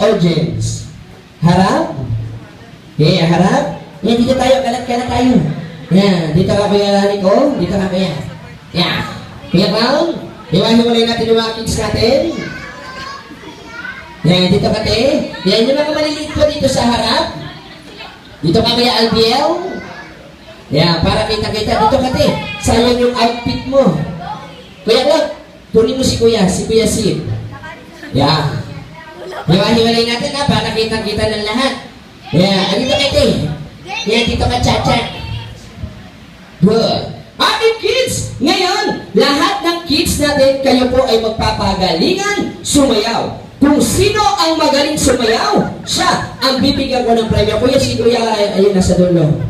audience. Harap. Okay, harap. Yan, dito tayo. Kalat-kalat tayo. Yan, dito ka Kuya Nico. Dito ka Kuya. Yan. Kuya Brown. Hiwa-hiwalay natin yung mga kids natin. Yan, dito ka te. Yan, yung mga maliliit po dito sa harap. Dito ka Kuya Albiel. Yan, para kita-kita. Dito ka te. Sayang yung outfit mo. Kuya Clark, tunin mo si Kuya Sid. Yan. Hiwa-hiwalay natin ha, para kita-kita ng lahat. Yan, dito ka te. Yan, dito ka Chacha. Good. Ating kids, ngayon, lahat ng kids natin, kayo po ay magpapagalingan sumayaw. Kung sino ang magaling sumayaw, siya ang bibigyan ko ng premyo. Kuya, si Kuya, ayun, nasa dulo.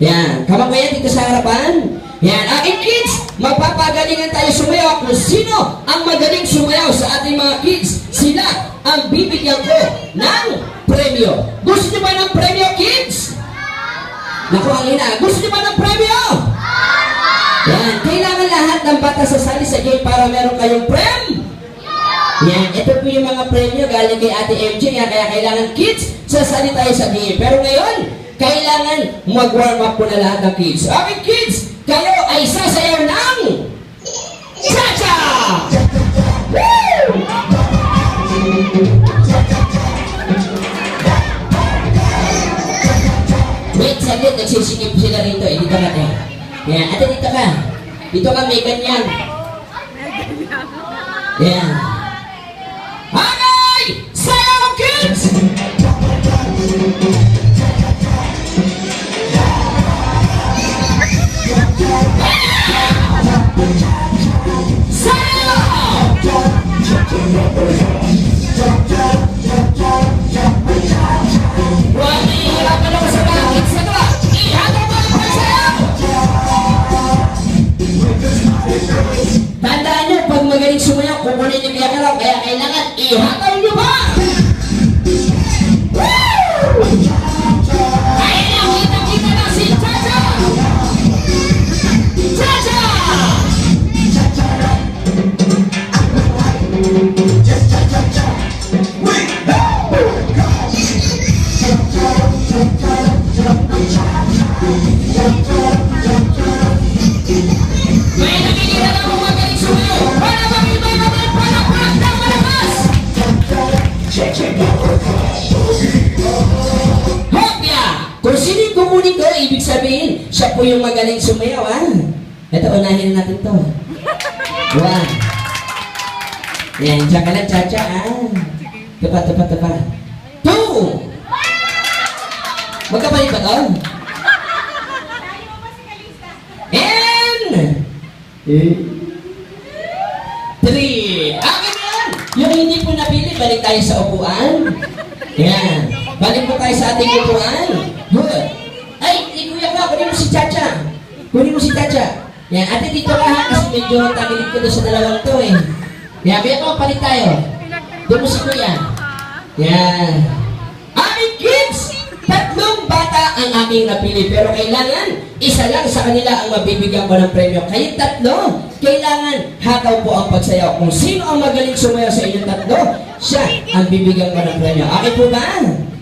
Yan, kamang kuya dito sa harapan. Yan, aking kids, magpapagalingan tayo sumayaw. Kung sino ang magaling sumayaw sa ating mga kids, sila ang bibigyan ko ng premyo. Gusto niyo ba ng premyo, kids? Naku, ang ina, gusto niyo ba ng premyo? Yan, kailangan lahat ng bata sasali sa game para meron kayong prem. Yan, ito po yung mga premyo galing kay Ate MJ. Yan, kaya kailangan kids, sasali tayo sa game. Pero ngayon, kailangan mag-warm up po na lahat ng kids. Okay, kids, kayo ay sasayaw ng Cha-Cha! Woo! Wait, saglit, nagsisikip sila rito. Dito ka, te. Yan, ate, dito ka. Dito ka, may ganyan. Yan. Okay! Sayaw, kids! Tandaan nyo, pag magaling sumayaw, kukunin niyo kaya kalaw, kaya kailangan ihataw nyo ba? Ayun na, kita-kita na si Cha-Cha! Cha-Cha! Kung sino yung kukunin ko, ibig sabihin, siya po yung magaling sumayaw, ha? Ito, unahin natin to. 1. Yan, dyan ka lang, Cha-Cha, ha? Tupa. 2. Magkapalit ba to? And 3. Akin yan! Yung hindi po napili, balik tayo sa upuan. Yan. Balik po tayo sa ating upuan. Good. Ay, kuya ko, kunin mo si Cha-Cha. Kunin mo si Cha-Cha. Yan, ate dito ka ha, kasi medyo tagilid ko doon sa dalawang to eh. Yan, kuya ko, palit tayo. Doon mo si kuya. Yan. Aming kids! 3 bata ang aming napili, pero kailangan isa lang sa kanila ang mabibigyan ko ng premyo. Kayo 3, kailangan hataw po ang pagsayaw. Kung sino ang magaling sumayaw sa inyong 3, siya ang bibigyan ko ng premyo. Okay po ba?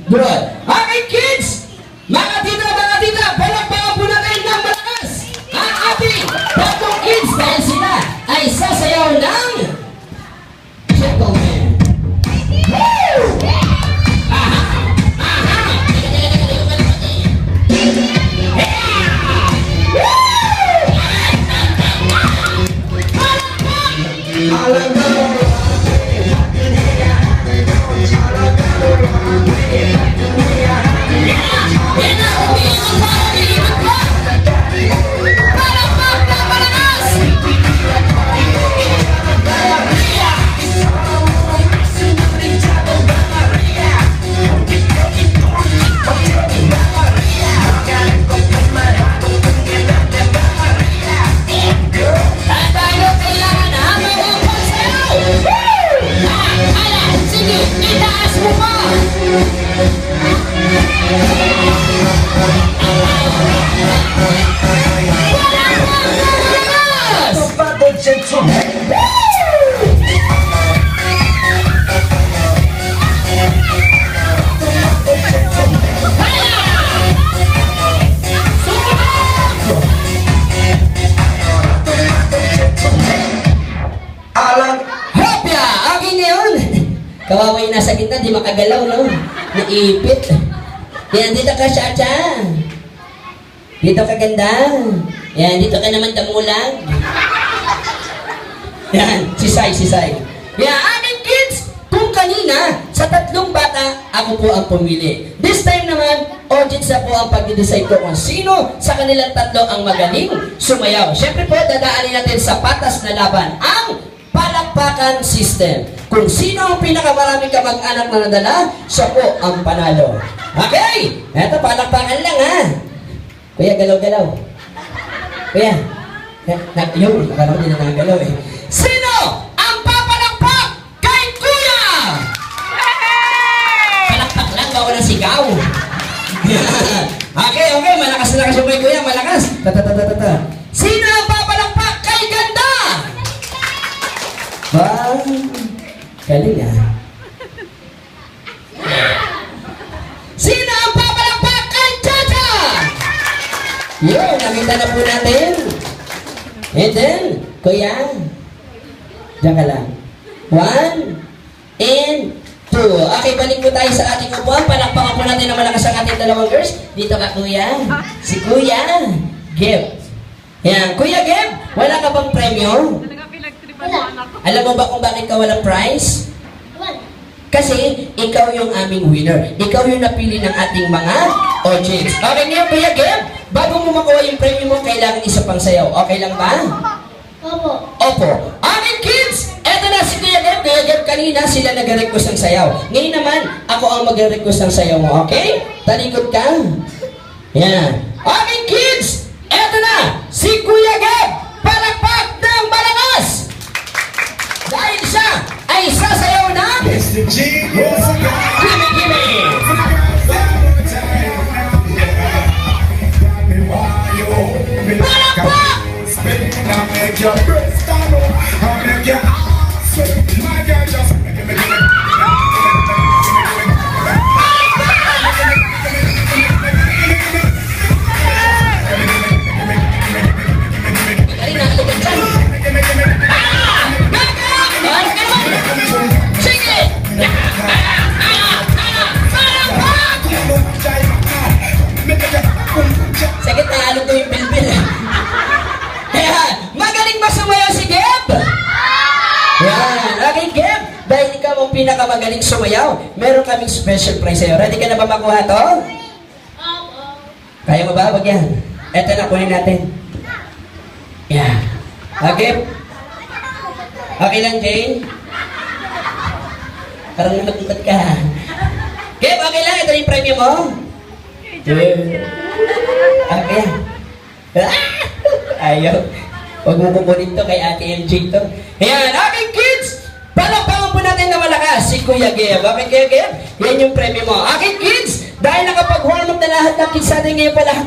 Good. Okay, kids! Mga tita, palakpakan po natin ng malakas ang ating 3 kids dahil sila ay sasayaw ng Gentleman. Woo! Sige, itaas mo pa! sa gitna, di makagalaw, no? Naipit. Yan, dito ka, Chacha. Dito ka ganda. Yan, dito ka naman damulag. Yan, sisay. Yan, aming kids, kung kanina, sa 3 bata, ako po ang pumili. This time naman, audits na po ang pag-decide ko kung sino sa kanilang 3 ang magaling sumayaw. Siyempre po, dadaanin natin sa patas na laban, ang palakpakan system. Kung sino ang pinakamaraming kamag-anak na nadala, siya po ang panalo. Okay, eto palakpakan lang ha. Kuya, galaw-galaw. Kuya, yun, akala ko din na nagalaw eh. Sino ang papalakpak kay Kuya? Palakpak lang, bawa ng sigaw. Okay, malakas yung kay Kuya, malakas. Sino ang papalakpak kay Ganda? Wow, galing ah. Sino ang papalakpak kay Chacha? Yun, nakita na po natin. And then, Kuya, diyan ka lang. 1 and 2. Okay, balik po tayo sa ating upuan. Palakpakan po natin na malakas ang ating 2 girls. Dito ka, Kuya. Si Kuya Geb. Yan, Kuya Geb, wala ka bang premyo? Alam mo ba kung bakit ka walang prize? Kasi ikaw yung aming winner. Ikaw yung napili ng ating mga audience. Okay ngayon, Kuya Geb, bago mo makuha yung premium mo, kailangan isa pang sayaw. Okay lang ba? Opo. Aming kids, eto na si Kuya Geb. Kuya Geb, kanina sila nag-request ng sayaw. Ngayon naman, ako ang mag-request ng sayaw mo. Okay? Talikod ka. Yan. Aming kids, eto na si Kuya Geb. Palakpak ng malakas! Dahil siya ay sasayaw na Gimme! Palakpak! Sakit na halong ko yung bilbil. Kaya, magaling ba sumayaw si Geb? Yan. Okay, Geb. Dahil ikaw ang pinakamagaling sumayaw, meron kaming special prize sa'yo. Ready ka na ba makuha to? Kaya mo ba? Wag yan. Eto na, kunin natin. Yan. Okay. Okay lang, Jane? Parang namatutad ka. Geb, okay lang. Ito yung premium mo. Okay. Ayaw. Huwag mo kukunin to kay Ate MJ to. Ayan, aking kids! Palakpakan po natin na malakas si Kuya Geb. Okay, Kuya Geb? Yan yung premium mo. Aking kids, dahil nakapag-warm up na lahat ng kids sa atin ngayon pala.